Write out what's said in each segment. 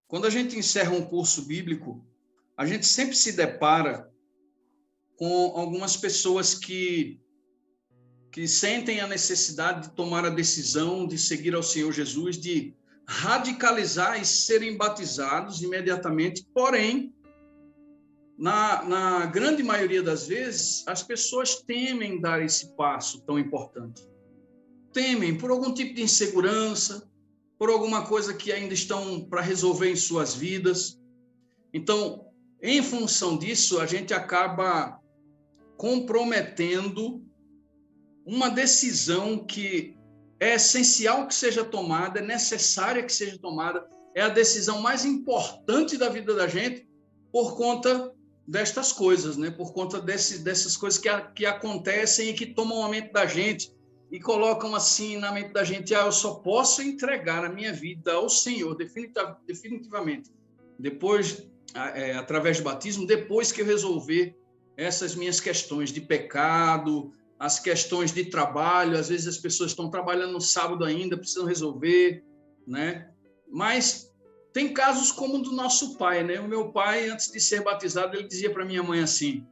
Quando a gente encerra um curso bíblico, a gente sempre se depara com algumas pessoas que sentem a necessidade de tomar a decisão de seguir ao Senhor Jesus, de radicalizar e serem batizados imediatamente. Porém, na grande maioria das vezes, as pessoas temem dar esse passo tão importante. Temem por algum tipo de insegurança, por alguma coisa que ainda estão para resolver em suas vidas. Então, em função disso, a gente acaba comprometendo uma decisão que é essencial que seja tomada, é necessária que seja tomada, é a decisão mais importante da vida da gente por conta destas coisas, né? Por conta dessas coisas que acontecem e que tomam a mente da gente e colocam assim na mente da gente: eu só posso entregar a minha vida ao Senhor definitivamente, depois, através do batismo, depois que eu resolver essas minhas questões de pecado, as questões de trabalho. Às vezes as pessoas estão trabalhando no sábado ainda, precisam resolver, né? Mas tem casos como o do nosso pai, né? O meu pai, antes de ser batizado, ele dizia para minha mãe assim: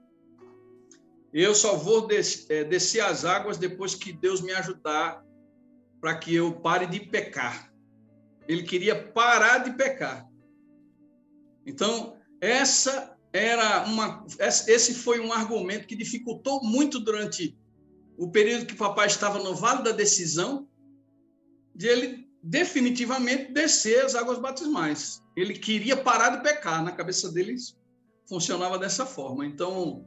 eu só vou descer as águas depois que Deus me ajudar para que eu pare de pecar. Ele queria parar de pecar. Então, esse foi um argumento que dificultou muito durante o período que o papai estava no Vale da Decisão, de ele definitivamente descer as águas batismais. Ele queria parar de pecar, na cabeça dele funcionava dessa forma. Então,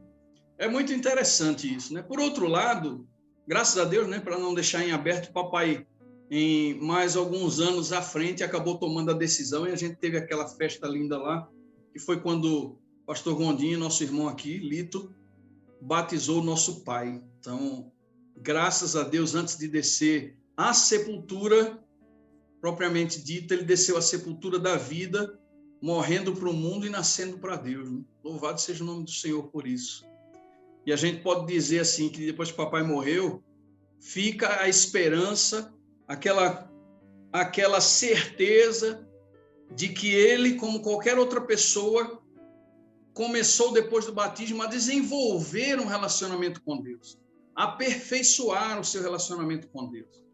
é muito interessante isso, né? Por outro lado, graças a Deus, né, para não deixar em aberto, o papai, em mais alguns anos à frente, acabou tomando a decisão e a gente teve aquela festa linda lá, que foi quando o pastor Gondinho, nosso irmão aqui, Lito, batizou o nosso pai. Então, graças a Deus, antes de descer à sepultura, propriamente dita, ele desceu à sepultura da vida, morrendo para o mundo e nascendo para Deus, né? Louvado seja o nome do Senhor por isso. E a gente pode dizer assim, que depois que o papai morreu, fica a esperança, aquela certeza de que ele, como qualquer outra pessoa, começou depois do batismo a desenvolver um relacionamento com Deus, a aperfeiçoar o seu relacionamento com Deus.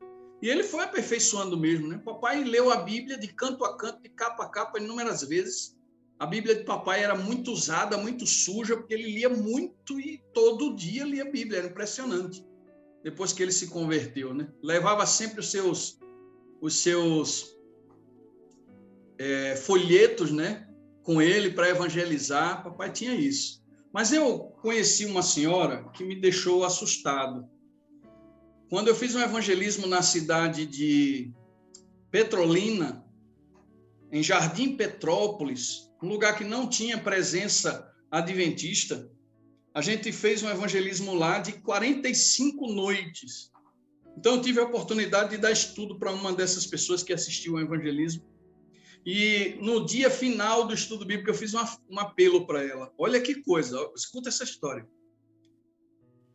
E ele foi aperfeiçoando mesmo, né? Papai leu a Bíblia de canto a canto, de capa a capa, inúmeras vezes. A Bíblia de papai era muito usada, muito suja, porque ele lia muito e todo dia lia a Bíblia. Era impressionante. Depois que ele se converteu, né? Levava sempre os seus folhetos, né, com ele para evangelizar. Papai tinha isso. Mas eu conheci uma senhora que me deixou assustado. Quando eu fiz um evangelismo na cidade de Petrolina, em Jardim Petrópolis, um lugar que não tinha presença adventista, a gente fez um evangelismo lá de 45 noites. Então, eu tive a oportunidade de dar estudo para uma dessas pessoas que assistiu ao evangelismo. E no dia final do estudo bíblico, eu fiz um apelo para ela. Olha que coisa, escuta essa história.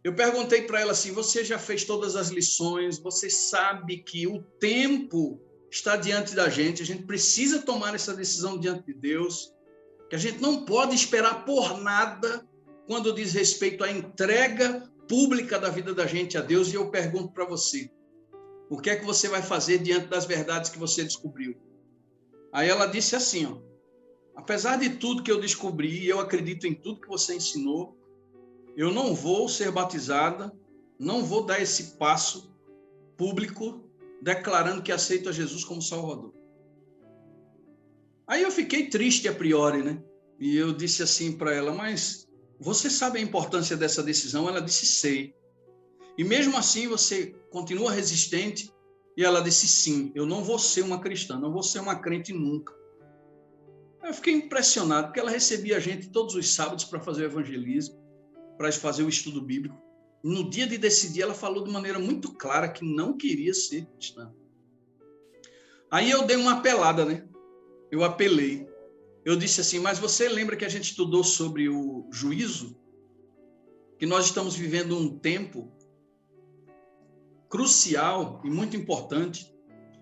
Eu perguntei para ela assim: você já fez todas as lições, você sabe que o tempo está diante da gente, a gente precisa tomar essa decisão diante de Deus, que a gente não pode esperar por nada quando diz respeito à entrega pública da vida da gente a Deus. E eu pergunto para você: o que é que você vai fazer diante das verdades que você descobriu? Aí ela disse assim, ó: apesar de tudo que eu descobri, eu acredito em tudo que você ensinou, eu não vou ser batizada, não vou dar esse passo público declarando que aceito a Jesus como Salvador. Aí eu fiquei triste a priori, né? E eu disse assim para ela: mas você sabe a importância dessa decisão? Ela disse: sei. E mesmo assim você continua resistente? E ela disse: sim, eu não vou ser uma cristã, não vou ser uma crente nunca. Eu fiquei impressionado, porque ela recebia a gente todos os sábados para fazer o evangelismo, para fazer o estudo bíblico. E no dia de decidir, ela falou de maneira muito clara que não queria ser cristã. Aí eu dei uma apelada, né? Eu apelei. Eu disse assim: mas você lembra que a gente estudou sobre o juízo? Que nós estamos vivendo um tempo crucial e muito importante,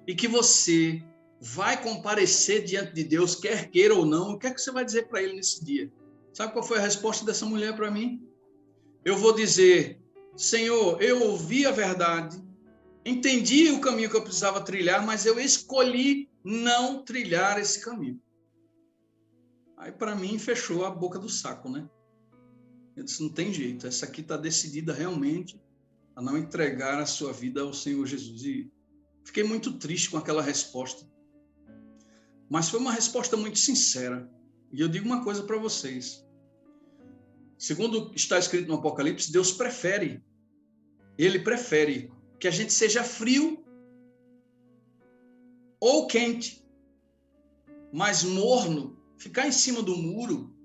e que você vai comparecer diante de Deus, quer queira ou não. O que é que você vai dizer para ele nesse dia? Sabe qual foi a resposta dessa mulher para mim? Eu vou dizer: Senhor, eu ouvi a verdade, entendi o caminho que eu precisava trilhar, mas eu escolhi não trilhar esse caminho. Aí, para mim, fechou a boca do saco, né? Eu disse: não tem jeito, essa aqui está decidida realmente a não entregar a sua vida ao Senhor Jesus. E fiquei muito triste com aquela resposta. Mas foi uma resposta muito sincera. E eu digo uma coisa para vocês. Segundo está escrito no Apocalipse, Deus prefere, Ele prefere que a gente seja frio ou quente, mas morno, ficar em cima do muro.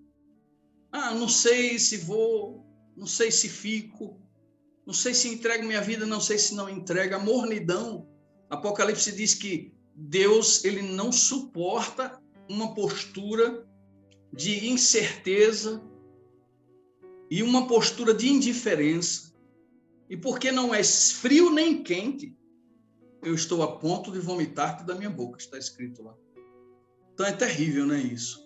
Não sei se vou, não sei se fico, não sei se entrego minha vida, não sei se não entrega. Mornidão. Apocalipse diz que Deus, ele não suporta uma postura de incerteza e uma postura de indiferença. E porque não é frio nem quente, eu estou a ponto de vomitar-te da minha boca, está escrito lá. Então é terrível, não é isso?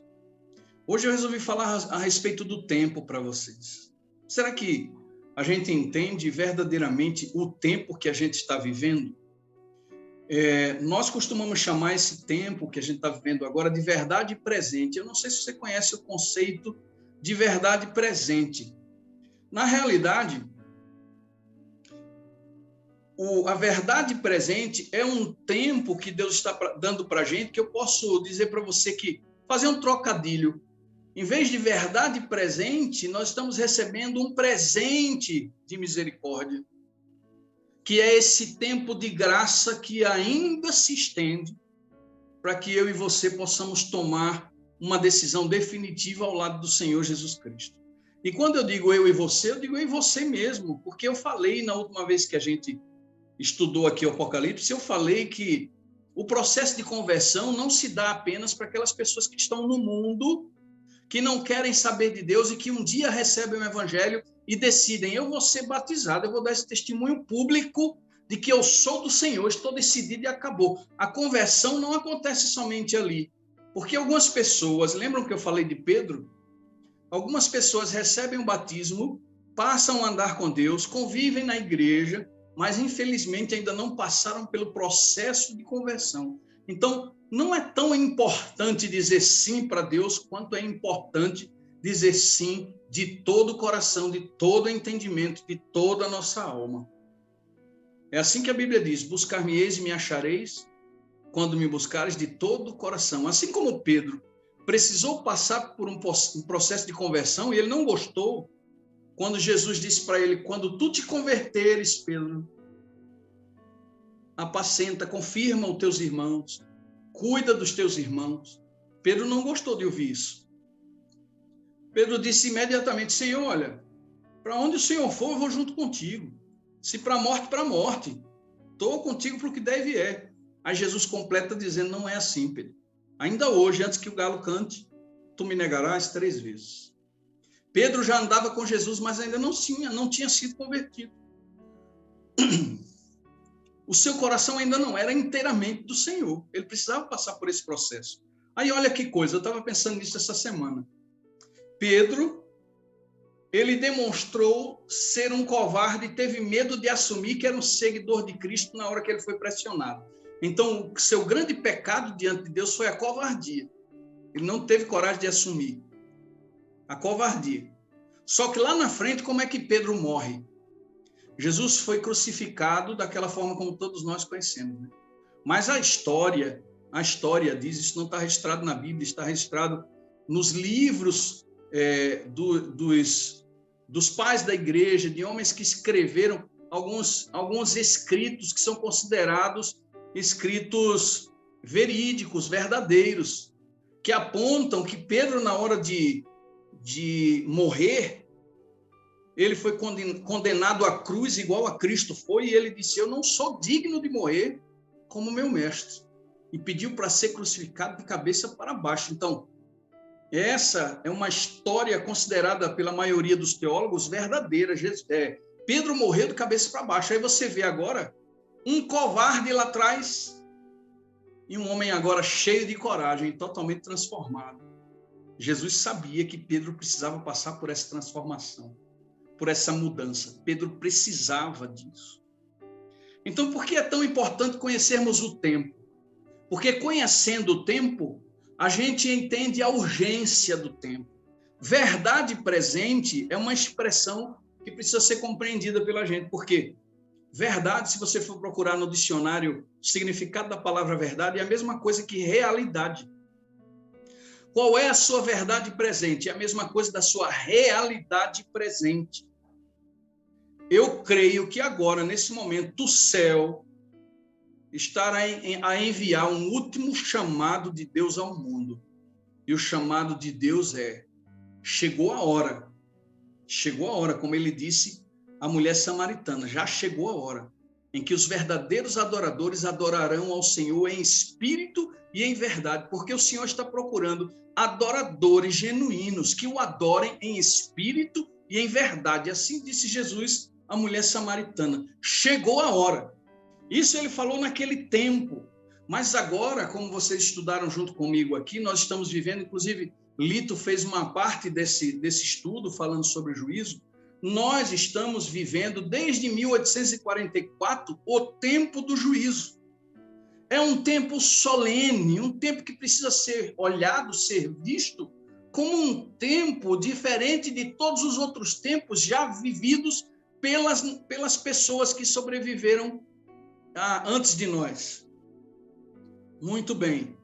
Hoje eu resolvi falar a respeito do tempo para vocês. Será que a gente entende verdadeiramente o tempo que a gente está vivendo? Nós costumamos chamar esse tempo que a gente está vivendo agora de verdade presente. Eu não sei se você conhece o conceito de verdade presente. Na realidade, a verdade presente é um tempo que Deus está dando para a gente, que eu posso dizer para você que, fazer um trocadilho, em vez de verdade presente, nós estamos recebendo um presente de misericórdia, que é esse tempo de graça que ainda se estende para que eu e você possamos tomar uma decisão definitiva ao lado do Senhor Jesus Cristo. E quando eu digo eu e você, eu digo eu e você mesmo, porque eu falei na última vez que a gente estudou aqui o Apocalipse, eu falei que o processo de conversão não se dá apenas para aquelas pessoas que estão no mundo, que não querem saber de Deus e que um dia recebem o Evangelho e decidem: eu vou ser batizado, eu vou dar esse testemunho público de que eu sou do Senhor, estou decidido e acabou. A conversão não acontece somente ali, porque algumas pessoas, lembram que eu falei de Pedro? Algumas pessoas recebem o batismo, passam a andar com Deus, convivem na igreja, mas infelizmente ainda não passaram pelo processo de conversão. Então, não é tão importante dizer sim para Deus quanto é importante dizer sim de todo o coração, de todo o entendimento, de toda a nossa alma. É assim que a Bíblia diz: buscar-me-eis e me achareis quando me buscares de todo o coração. Assim como Pedro precisou passar por um processo de conversão e ele não gostou, quando Jesus disse para ele: quando tu te converteres, Pedro, apacenta, confirma os teus irmãos, cuida dos teus irmãos. Pedro não gostou de ouvir isso. Pedro disse imediatamente: Senhor, olha, para onde o Senhor for, eu vou junto contigo. Se para a morte, para a morte. Estou contigo para o que der e vier. Aí Jesus completa dizendo: não é assim, Pedro. Ainda hoje, antes que o galo cante, tu me negarás 3 vezes. Pedro já andava com Jesus, mas ainda não tinha sido convertido. O seu coração ainda não era inteiramente do Senhor. Ele precisava passar por esse processo. Aí olha que coisa, eu estava pensando nisso essa semana. Pedro, ele demonstrou ser um covarde e teve medo de assumir que era um seguidor de Cristo na hora que ele foi pressionado. Então, o seu grande pecado diante de Deus foi a covardia. Ele não teve coragem de assumir a covardia. Só que lá na frente, como é que Pedro morre? Jesus foi crucificado daquela forma como todos nós conhecemos, né? Mas a história diz, isso não está registrado na Bíblia, está registrado nos livros dos pais da igreja, de homens que escreveram alguns escritos que são considerados escritos verídicos, verdadeiros, que apontam que Pedro, na hora de morrer, ele foi condenado à cruz igual a Cristo foi, e ele disse: eu não sou digno de morrer como meu mestre, e pediu para ser crucificado de cabeça para baixo. Então, essa é uma história considerada pela maioria dos teólogos verdadeira. Pedro morreu de cabeça para baixo. Aí você vê agora um covarde lá atrás, e um homem agora cheio de coragem, totalmente transformado. Jesus sabia que Pedro precisava passar por essa transformação, por essa mudança. Pedro precisava disso. Então, por que é tão importante conhecermos o tempo? Porque conhecendo o tempo, a gente entende a urgência do tempo. Verdade presente é uma expressão que precisa ser compreendida pela gente. Por quê? Verdade, se você for procurar no dicionário o significado da palavra verdade, é a mesma coisa que realidade. Qual é a sua verdade presente? É a mesma coisa da sua realidade presente. Eu creio que agora, nesse momento, o céu estará a enviar um último chamado de Deus ao mundo. E o chamado de Deus é: chegou a hora. Chegou a hora, como ele disse à mulher samaritana, já chegou a hora em que os verdadeiros adoradores adorarão ao Senhor em espírito e em verdade, porque o Senhor está procurando adoradores genuínos que o adorem em espírito e em verdade. Assim disse Jesus à mulher samaritana: chegou a hora. Isso ele falou naquele tempo, mas agora, como vocês estudaram junto comigo aqui, nós estamos vivendo, inclusive Lito fez uma parte desse estudo falando sobre o juízo. Nós estamos vivendo desde 1844 o tempo do juízo. É um tempo solene, um tempo que precisa ser olhado, ser visto como um tempo diferente de todos os outros tempos já vividos pelas pessoas que sobreviveram antes de nós. Muito bem.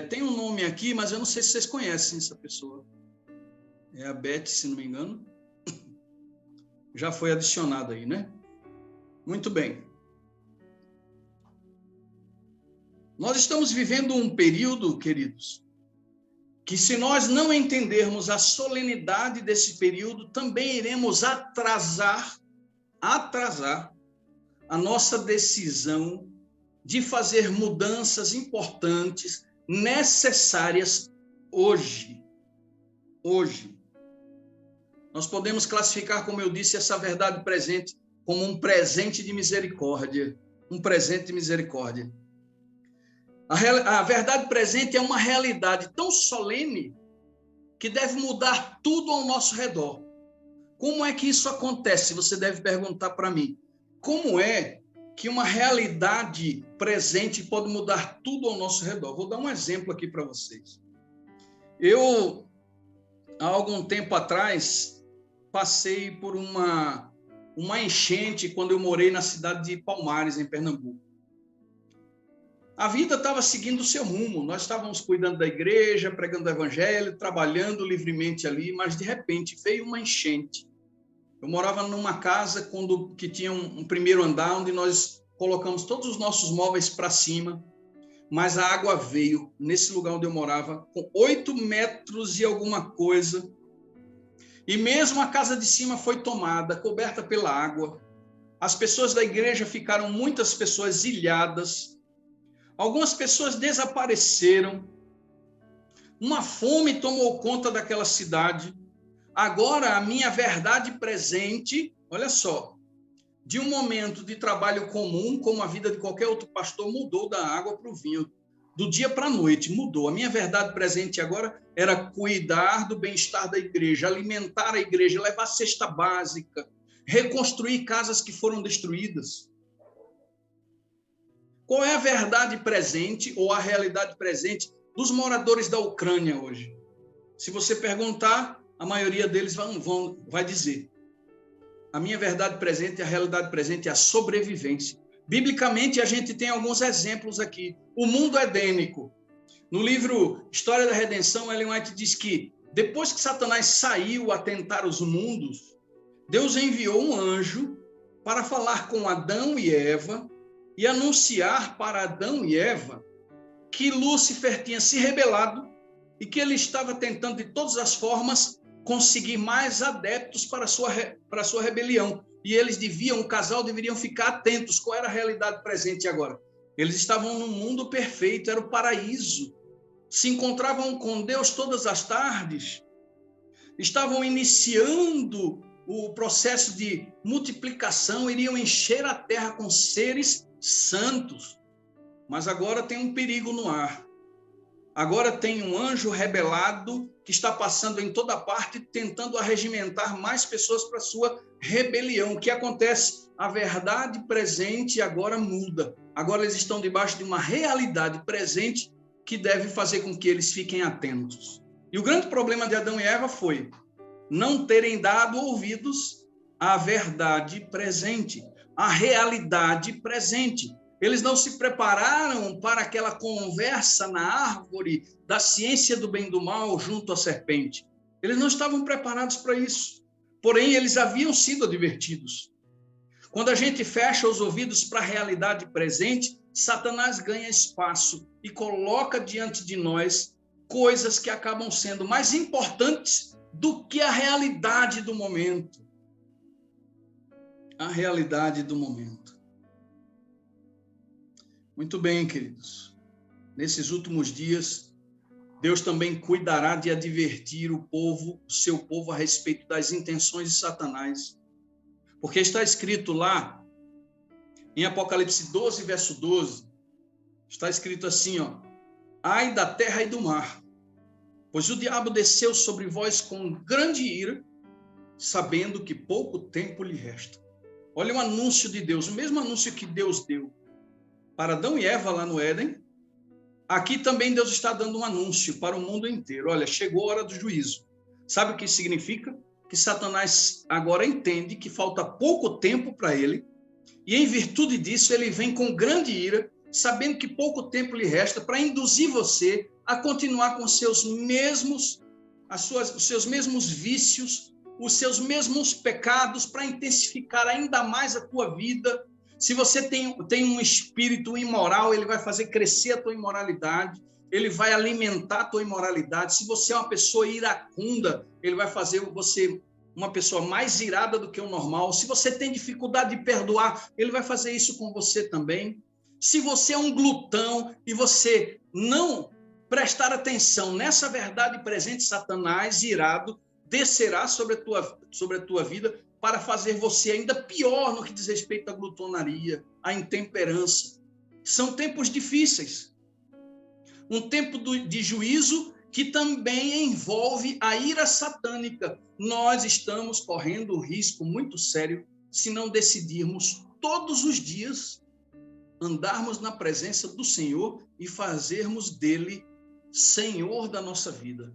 Tem um nome aqui, mas eu não sei se vocês conhecem essa pessoa. É a Beth, se não me engano. Já foi adicionada aí, né? Muito bem. Nós estamos vivendo um período, queridos, que se nós não entendermos a solenidade desse período, também iremos atrasar a nossa decisão de fazer mudanças importantes, necessárias hoje. Hoje. Nós podemos classificar, como eu disse, essa verdade presente como um presente de misericórdia. Um presente de misericórdia. A verdade presente é uma realidade tão solene que deve mudar tudo ao nosso redor. Como é que isso acontece? Você deve perguntar para mim. Como é que uma realidade presente pode mudar tudo ao nosso redor? Vou dar um exemplo aqui para vocês. Eu, há algum tempo atrás, passei por uma enchente quando eu morei na cidade de Palmares, em Pernambuco. A vida estava seguindo o seu rumo, nós estávamos cuidando da igreja, pregando o evangelho, trabalhando livremente ali, mas de repente veio uma enchente. Eu morava numa casa que tinha um primeiro andar, onde nós colocamos todos os nossos móveis para cima, mas a água veio nesse lugar onde eu morava, com 8 metros e alguma coisa, e mesmo a casa de cima foi tomada, coberta pela água. As pessoas da igreja ficaram, muitas pessoas ilhadas, algumas pessoas desapareceram, uma fome tomou conta daquela cidade. Agora, a minha verdade presente, olha só, de um momento de trabalho comum, como a vida de qualquer outro pastor, mudou da água para o vinho. Do dia para a noite, mudou. A minha verdade presente agora era cuidar do bem-estar da igreja, alimentar a igreja, levar cesta básica, reconstruir casas que foram destruídas. Qual é a verdade presente ou a realidade presente dos moradores da Ucrânia hoje? Se você perguntar, a maioria deles vai dizer: a minha verdade presente, a realidade presente é a sobrevivência. Biblicamente, a gente tem alguns exemplos aqui. O mundo edênico. No livro História da Redenção, Ellen White diz que depois que Satanás saiu a tentar os mundos, Deus enviou um anjo para falar com Adão e Eva e anunciar para Adão e Eva que Lúcifer tinha se rebelado e que ele estava tentando de todas as formas conseguir mais adeptos para a sua rebelião. E eles o casal deveriam ficar atentos. Qual era a realidade presente agora? Eles estavam num mundo perfeito, era o paraíso. Se encontravam com Deus todas as tardes. Estavam iniciando o processo de multiplicação, iriam encher a terra com seres santos. mas agora tem um perigo no ar. Agora tem um anjo rebelado que está passando em toda parte, tentando arregimentar mais pessoas para sua rebelião. O que acontece? A verdade presente agora muda. Agora eles estão debaixo de uma realidade presente que deve fazer com que eles fiquem atentos. E o grande problema de Adão e Eva foi não terem dado ouvidos à verdade presente, à realidade presente. Eles não se prepararam para aquela conversa na árvore da ciência do bem e do mal junto à serpente. Eles não estavam preparados para isso. Porém, eles haviam sido advertidos. Quando a gente fecha os ouvidos para a realidade presente, Satanás ganha espaço e coloca diante de nós coisas que acabam sendo mais importantes do que a realidade do momento. A realidade do momento. Muito bem, queridos. Nesses últimos dias, Deus também cuidará de advertir o seu povo, a respeito das intenções de Satanás. Porque está escrito lá, em Apocalipse 12, verso 12, está escrito assim, ó: ai da terra e do mar, pois o diabo desceu sobre vós com grande ira, sabendo que pouco tempo lhe resta. Olha o anúncio de Deus, o mesmo anúncio que Deus deu para Adão e Eva lá no Éden. Aqui também Deus está dando um anúncio para o mundo inteiro. Olha, chegou a hora do juízo. Sabe o que significa? Que Satanás agora entende que falta pouco tempo para ele, e em virtude disso ele vem com grande ira, sabendo que pouco tempo lhe resta, para induzir você a continuar com os seus mesmos vícios, os seus mesmos pecados, para intensificar ainda mais a tua vida. Se você tem um espírito imoral, ele vai fazer crescer a tua imoralidade, ele vai alimentar a tua imoralidade. Se você é uma pessoa iracunda, ele vai fazer você uma pessoa mais irada do que o normal. Se você tem dificuldade de perdoar, ele vai fazer isso com você também. Se você é um glutão e você não prestar atenção nessa verdade presente, Satanás, irado, descerá sobre a tua vida para fazer você ainda pior no que diz respeito à glutonaria, à intemperança. São tempos difíceis. Um tempo de juízo que também envolve a ira satânica. Nós estamos correndo um risco muito sério se não decidirmos todos os dias andarmos na presença do Senhor e fazermos dele Senhor da nossa vida.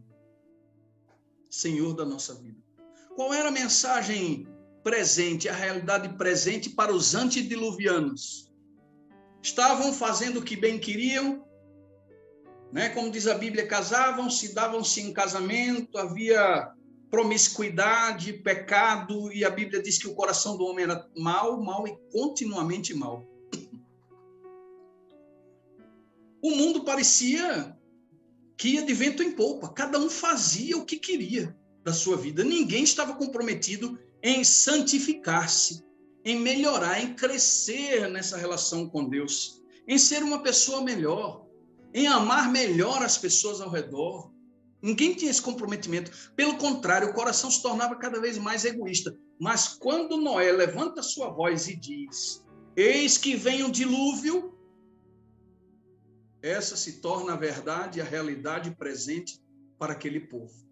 Senhor da nossa vida. Qual era a mensagem presente, a realidade presente para os antediluvianos? Estavam fazendo o que bem queriam, né? Como diz a Bíblia, casavam-se, davam-se em casamento, havia promiscuidade, pecado, e a Bíblia diz que o coração do homem era mau, mau e continuamente mau. O mundo parecia que ia de vento em polpa, cada um fazia o que queria da sua vida, ninguém estava comprometido em santificar-se, em melhorar, em crescer nessa relação com Deus, em ser uma pessoa melhor, em amar melhor as pessoas ao redor. Ninguém tinha esse comprometimento. Pelo contrário, o coração se tornava cada vez mais egoísta. Mas quando Noé levanta sua voz e diz: eis que vem um dilúvio, essa se torna a verdade, a realidade presente para aquele povo.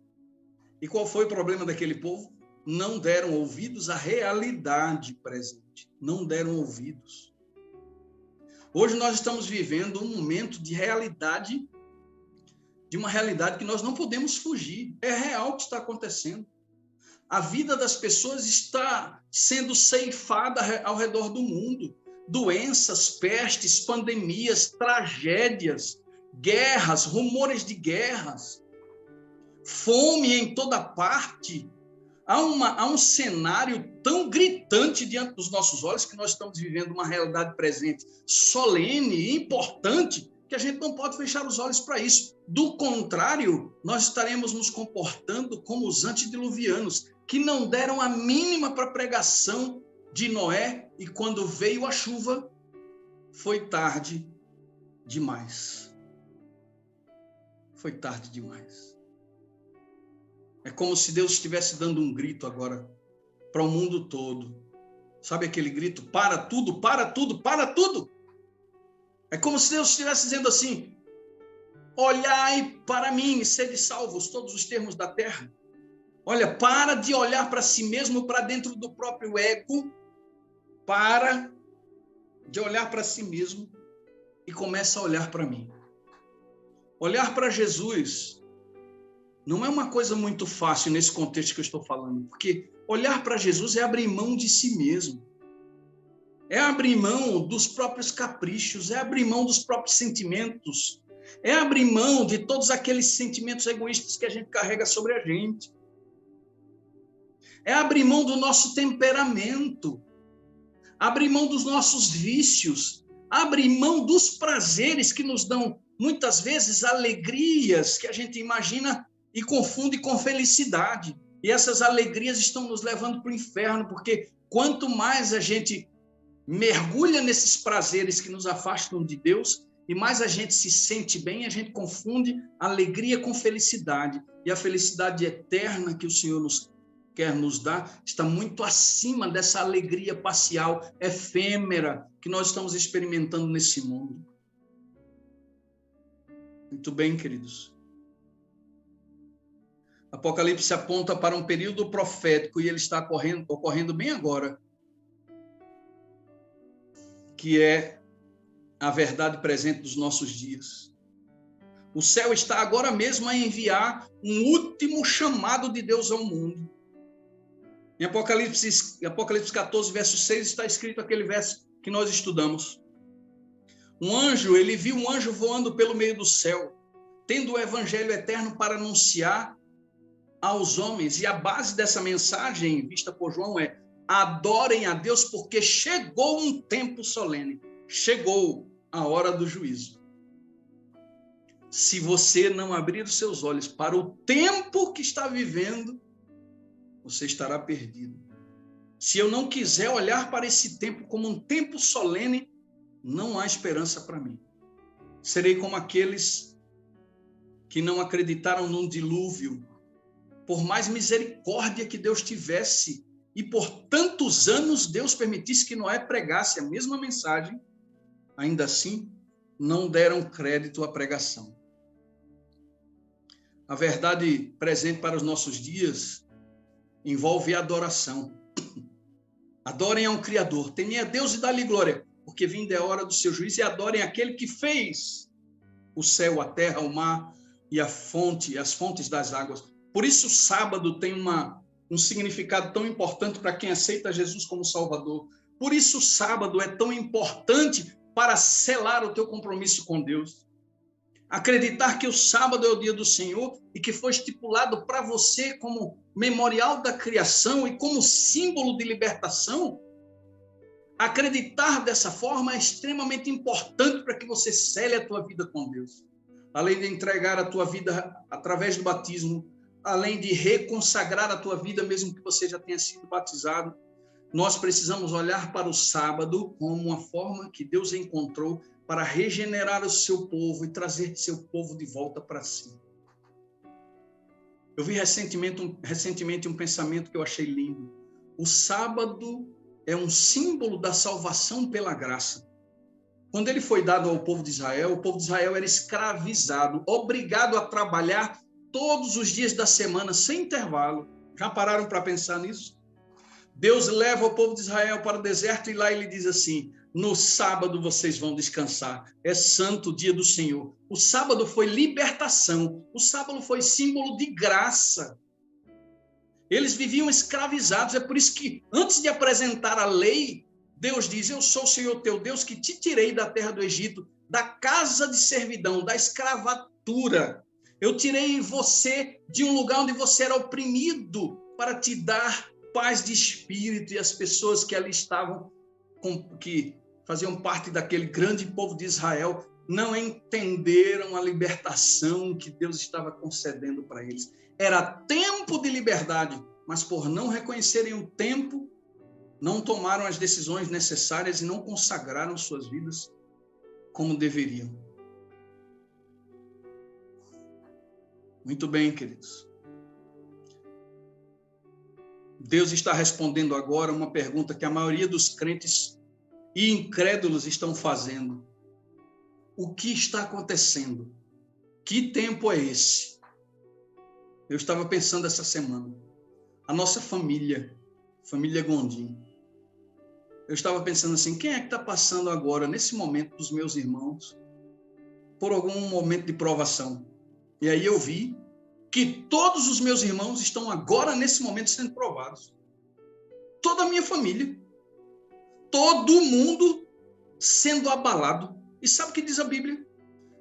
E qual foi o problema daquele povo? Não deram ouvidos à realidade presente. Não deram ouvidos. Hoje nós estamos vivendo um momento de realidade, de uma realidade que nós não podemos fugir. É real o que está acontecendo. A vida das pessoas está sendo ceifada ao redor do mundo. Doenças, pestes, pandemias, tragédias, guerras, rumores de guerras, fome em toda parte. Há um cenário tão gritante diante dos nossos olhos que nós estamos vivendo uma realidade presente, solene e importante, que a gente não pode fechar os olhos para isso. Do contrário, nós estaremos nos comportando como os antediluvianos, que não deram a mínima para a pregação de Noé, e quando veio a chuva, foi tarde demais. Foi tarde demais. É como se Deus estivesse dando um grito agora para o mundo todo. Sabe aquele grito? Para tudo, para tudo, para tudo! É como se Deus estivesse dizendo assim: olhai para mim e sede salvos todos os termos da terra. Olha, para de olhar para si mesmo, para dentro do próprio ego, para de olhar para si mesmo e começa a olhar para mim. Olhar para Jesus não é uma coisa muito fácil nesse contexto que eu estou falando, porque olhar para Jesus é abrir mão de si mesmo. É abrir mão dos próprios caprichos, é abrir mão dos próprios sentimentos, é abrir mão de todos aqueles sentimentos egoístas que a gente carrega sobre a gente. É abrir mão do nosso temperamento, abrir mão dos nossos vícios, abrir mão dos prazeres que nos dão, muitas vezes, alegrias que a gente imagina e confunde com felicidade. E essas alegrias estão nos levando para o inferno, porque quanto mais a gente mergulha nesses prazeres que nos afastam de Deus, e mais a gente se sente bem, a gente confunde alegria com felicidade. E a felicidade eterna que o Senhor quer nos dar está muito acima dessa alegria parcial, efêmera, que nós estamos experimentando nesse mundo. Muito bem, queridos. Apocalipse aponta para um período profético e ele está ocorrendo bem agora, que é a verdade presente dos nossos dias. O céu está agora mesmo a enviar um último chamado de Deus ao mundo. Em Apocalipse 14, verso 6, está escrito aquele verso que nós estudamos. Ele viu um anjo voando pelo meio do céu, tendo o evangelho eterno para anunciar aos homens. E a base dessa mensagem, vista por João, é: adorem a Deus, porque chegou um tempo solene. Chegou a hora do juízo. Se você não abrir os seus olhos para o tempo que está vivendo, você estará perdido. Se eu não quiser olhar para esse tempo como um tempo solene, não há esperança para mim. Serei como aqueles que não acreditaram num dilúvio, por mais misericórdia que Deus tivesse, e por tantos anos Deus permitisse que Noé pregasse a mesma mensagem, ainda assim não deram crédito à pregação. A verdade presente para os nossos dias envolve a adoração. Adorem a um Criador, temei a Deus e dá-lhe glória, porque vinda é a hora do seu juízo, e adorem aquele que fez o céu, a terra, o mar e as fontes das águas. Por isso o sábado tem um significado tão importante para quem aceita Jesus como Salvador. Por isso o sábado é tão importante para selar o teu compromisso com Deus. Acreditar que o sábado é o dia do Senhor e que foi estipulado para você como memorial da criação e como símbolo de libertação. Acreditar dessa forma é extremamente importante para que você cele a tua vida com Deus. Além de entregar a tua vida através do batismo, além de reconsagrar a tua vida, mesmo que você já tenha sido batizado, nós precisamos olhar para o sábado como uma forma que Deus encontrou para regenerar o seu povo e trazer seu povo de volta para si. Eu vi recentemente um pensamento que eu achei lindo. O sábado é um símbolo da salvação pela graça. Quando ele foi dado ao povo de Israel, o povo de Israel era escravizado, obrigado a trabalhar todos os dias da semana, sem intervalo. Já pararam para pensar nisso? Deus leva o povo de Israel para o deserto e lá ele diz assim: no sábado vocês vão descansar, é santo dia do Senhor. O sábado foi libertação, o sábado foi símbolo de graça. Eles viviam escravizados, é por isso que antes de apresentar a lei, Deus diz: eu sou o Senhor teu Deus que te tirei da terra do Egito, da casa de servidão, da escravatura. Eu tirei você de um lugar onde você era oprimido para te dar paz de espírito, e as pessoas que ali estavam, que faziam parte daquele grande povo de Israel, não entenderam a libertação que Deus estava concedendo para eles. Era tempo de liberdade, mas por não reconhecerem o tempo, não tomaram as decisões necessárias e não consagraram suas vidas como deveriam. Muito bem, queridos. Deus está respondendo agora uma pergunta que a maioria dos crentes e incrédulos estão fazendo. o que está acontecendo? Que tempo é esse? Eu estava pensando essa semana. A nossa família Gondim. Eu estava pensando assim, quem é que está passando agora, nesse momento, dos meus irmãos, por algum momento de provação? E aí eu vi que todos os meus irmãos estão agora, nesse momento, sendo provados. Toda a minha família. Todo mundo sendo abalado. E sabe o que diz a Bíblia?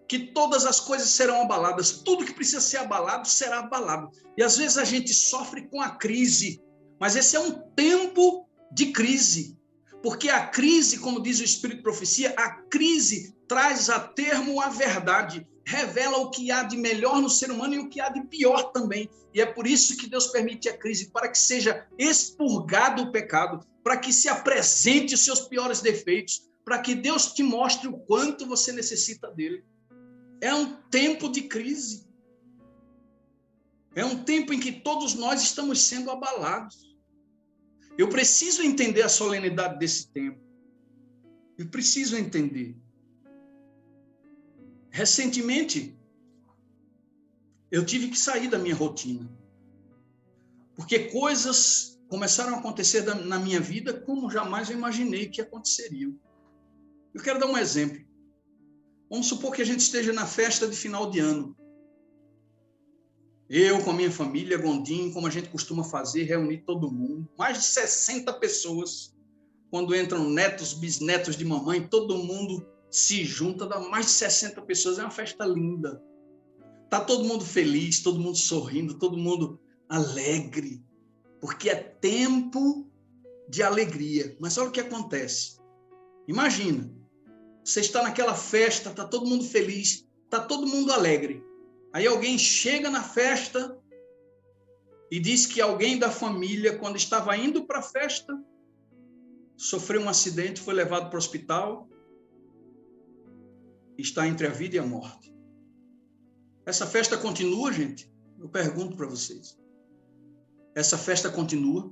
Que todas as coisas serão abaladas. Tudo que precisa ser abalado, será abalado. E às vezes a gente sofre com a crise. Mas esse é um tempo de crise. Porque a crise, como diz o Espírito de Profecia, a crise traz a termo a verdade. Revela o que há de melhor no ser humano e o que há de pior também. E é por isso que Deus permite a crise, para que seja expurgado o pecado, para que se apresente os seus piores defeitos, para que Deus te mostre o quanto você necessita dele. É um tempo de crise. É um tempo em que todos nós estamos sendo abalados. Eu preciso entender a solenidade desse tempo. Eu preciso entender. Recentemente, eu tive que sair da minha rotina. Porque coisas começaram a acontecer na minha vida como jamais eu imaginei que aconteceriam. Eu quero dar um exemplo. Vamos supor que a gente esteja na festa de final de ano. Eu, com a minha família, Gondim, como a gente costuma fazer, reunir todo mundo. Mais de 60 pessoas. Quando entram netos, bisnetos de mamãe, todo mundo se junta, dá mais de 60 pessoas. É uma festa linda. Está todo mundo feliz, todo mundo sorrindo, todo mundo alegre. Porque é tempo de alegria. Mas olha o que acontece. Imagina, você está naquela festa, está todo mundo feliz, está todo mundo alegre. Aí alguém chega na festa e diz que alguém da família, quando estava indo para a festa, sofreu um acidente, foi levado para o hospital, está entre a vida e a morte. Essa festa continua, gente? Eu pergunto para vocês. Essa festa continua?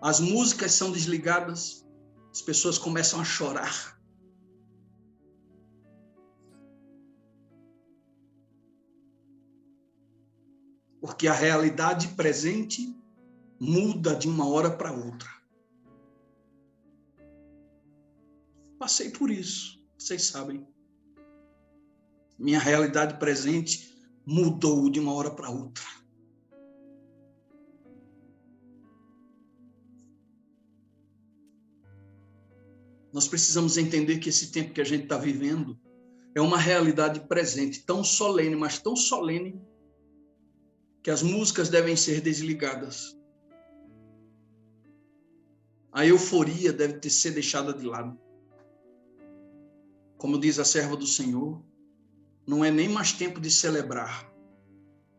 As músicas são desligadas, as pessoas começam a chorar. Porque a realidade presente muda de uma hora para outra. Passei por isso, vocês sabem. Minha realidade presente mudou de uma hora para outra. Nós precisamos entender que esse tempo que a gente está vivendo é uma realidade presente, tão solene, mas tão solene, que as músicas devem ser desligadas. A euforia deve ser deixada de lado. Como diz a serva do Senhor, não é nem mais tempo de celebrar,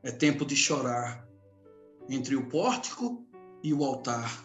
é tempo de chorar entre o pórtico e o altar.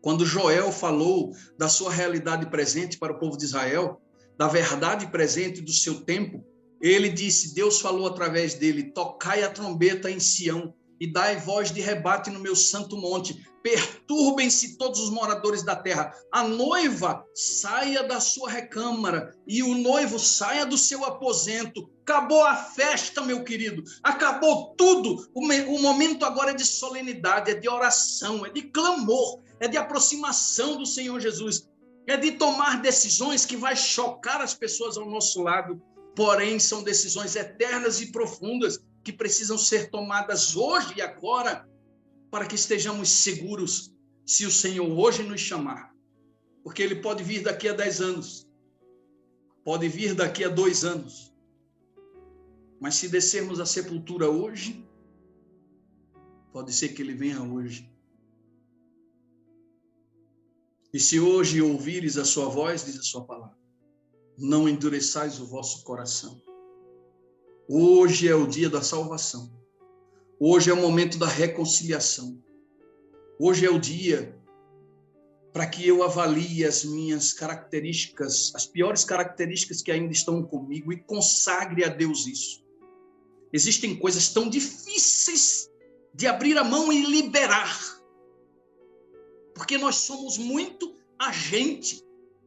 Quando Joel falou da sua realidade presente para o povo de Israel, da verdade presente do seu tempo, ele disse, Deus falou através dele, tocai a trombeta em Sião e dai voz de rebate no meu santo monte, perturbem-se todos os moradores da terra, a noiva saia da sua recâmara e o noivo saia do seu aposento. Acabou a festa, meu querido, acabou tudo. O momento agora é de solenidade, é de oração, é de clamor, é de aproximação do Senhor Jesus, é de tomar decisões que vai chocar as pessoas ao nosso lado, porém são decisões eternas e profundas que precisam ser tomadas hoje e agora, para que estejamos seguros se o Senhor hoje nos chamar. Porque Ele pode vir daqui a 10 anos, pode vir daqui a 2 anos, mas se descermos a sepultura hoje, pode ser que Ele venha hoje. E se hoje ouvires a sua voz, diz a sua palavra, não endureçais o vosso coração. Hoje é o dia da salvação. Hoje é o momento da reconciliação. Hoje é o dia para que eu avalie as minhas características, as piores características que ainda estão comigo e consagre a Deus isso. Existem coisas tão difíceis de abrir a mão e liberar, porque nós somos muito agente.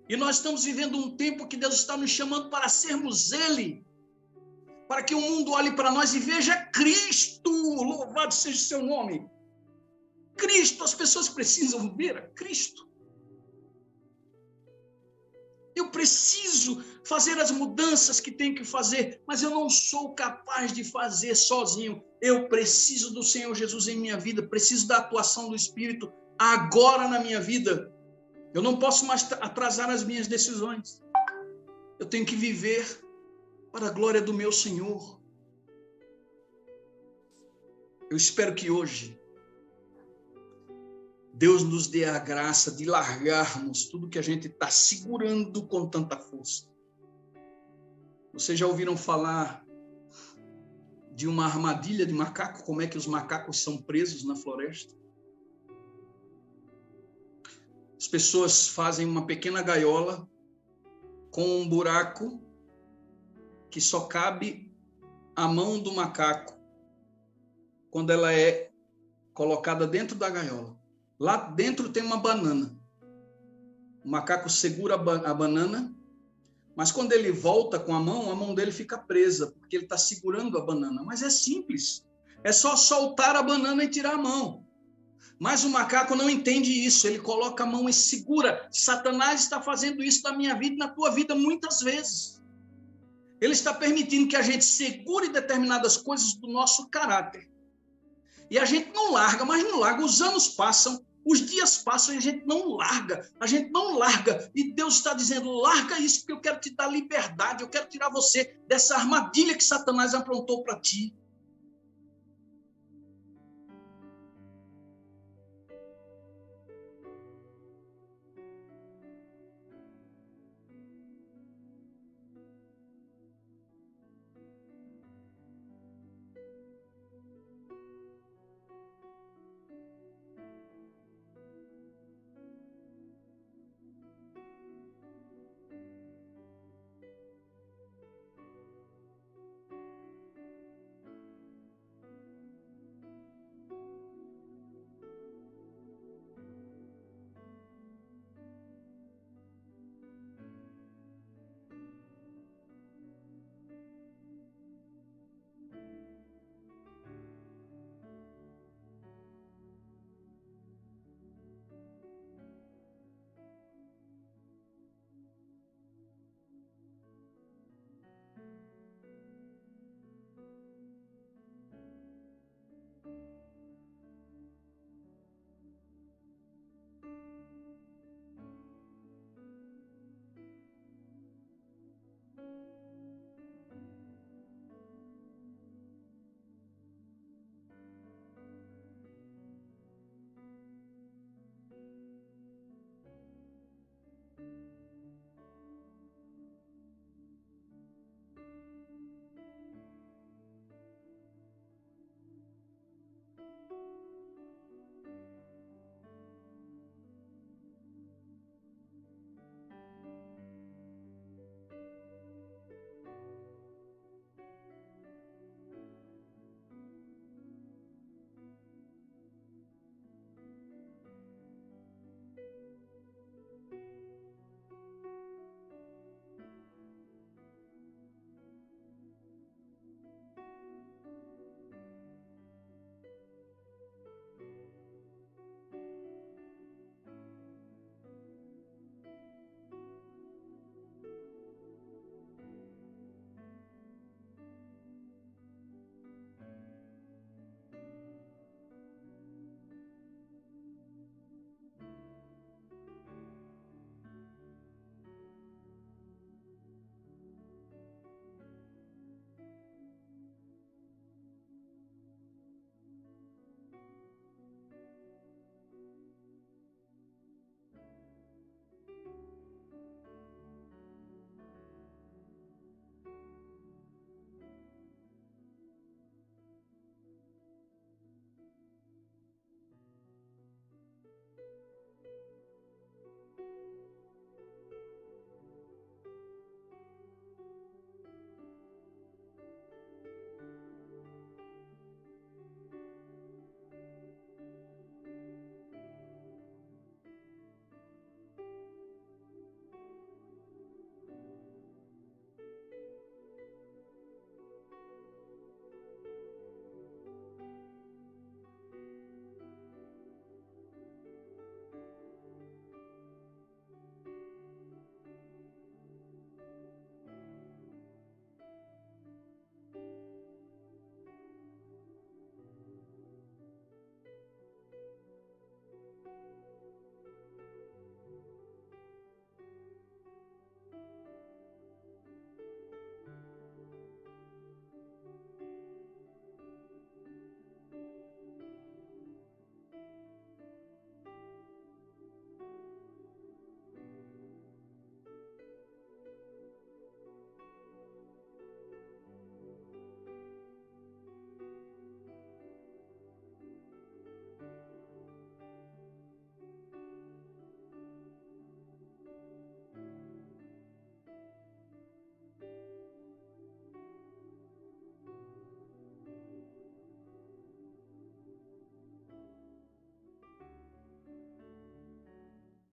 E nós estamos vivendo um tempo que Deus está nos chamando para sermos Ele, para que o mundo olhe para nós e veja Cristo. Louvado seja o seu nome. Cristo, as pessoas precisam ver a Cristo. Eu preciso fazer as mudanças que tenho que fazer, mas eu não sou capaz de fazer sozinho. Eu preciso do Senhor Jesus em minha vida, preciso da atuação do Espírito agora na minha vida. Eu não posso mais atrasar as minhas decisões. Eu tenho que viver para a glória do meu Senhor. Eu espero que hoje Deus nos dê a graça de largarmos tudo que a gente está segurando com tanta força. Vocês já ouviram falar de uma armadilha de macaco? Como é que os macacos são presos na floresta? As pessoas fazem uma pequena gaiola com um buraco que só cabe a mão do macaco quando ela é colocada dentro da gaiola. Lá dentro tem uma banana. O macaco segura a banana, mas quando ele volta com a mão dele fica presa, porque ele está segurando a banana. Mas é simples. É só soltar a banana e tirar a mão. Mas o macaco não entende isso. Ele coloca a mão e segura. Satanás está fazendo isso na minha vida e na tua vida muitas vezes. Ele está permitindo que a gente segure determinadas coisas do nosso caráter. E a gente não larga, mas não larga. Os anos passam, os dias passam e a gente não larga. E Deus está dizendo, larga isso, porque eu quero te dar liberdade, eu quero tirar você dessa armadilha que Satanás aprontou para ti.